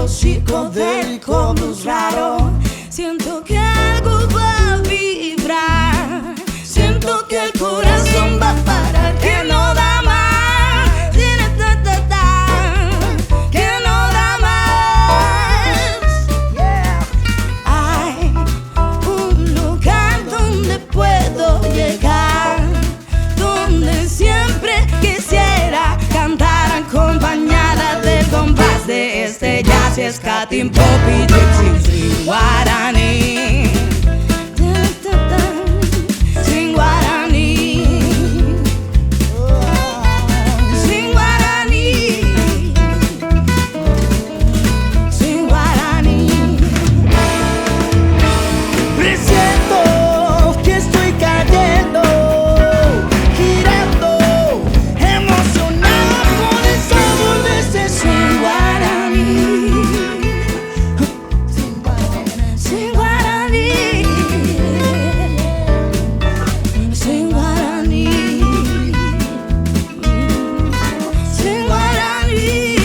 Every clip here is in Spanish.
pesado, psicodélico, blues raro. Siento que algo va a vibrar, siento que el corazón va a parar, que no da más, que no da más. Hay un lugar donde puedo llegar, donde siempre quisiera cantar acompañada del compás de este jazz y skating, pop y gypsy swing guaraní. Swing guaraní, swing guaraní, swing guaraní. Presiento que estoy cayendo, girando, emocionado con el sabor de ese Swing guaraní, swing guaraní, swing guaraní, swing guaraní.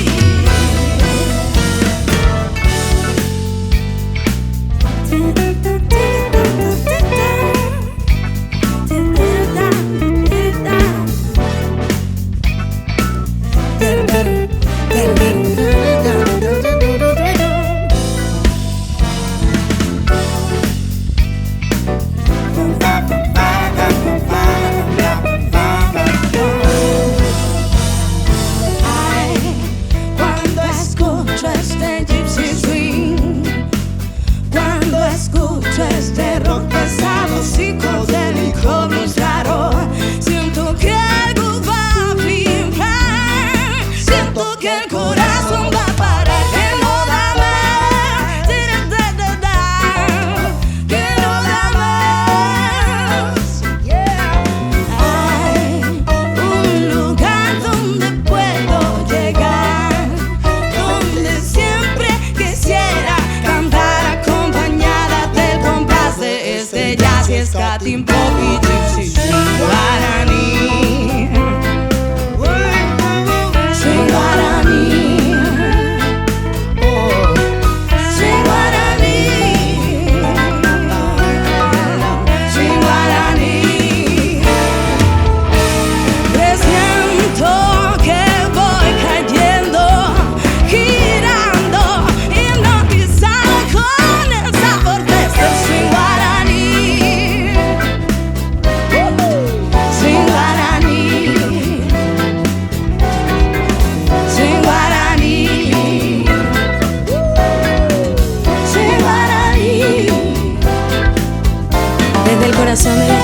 Ay, cuando escucho este gypsy swing, cuando escucho este rock pesado, psicodélico, blues raro, siento que algo va a vibrar, siento que el corazón va a parar, que no da más, que no da más. Hay un lugar donde puedo llegar, donde siempre quisiera cantar acompañada del compás de este jazz y skating, pop y gypsy swing guaraní. Swing guaraní, swing guaraní, swing guaraní. Presiento que voy cayendo, girando, hipnotizado con el sabor de este swing guaraní. Swing guaraní, swing guaraní, swing guaraní. Desde el corazón de la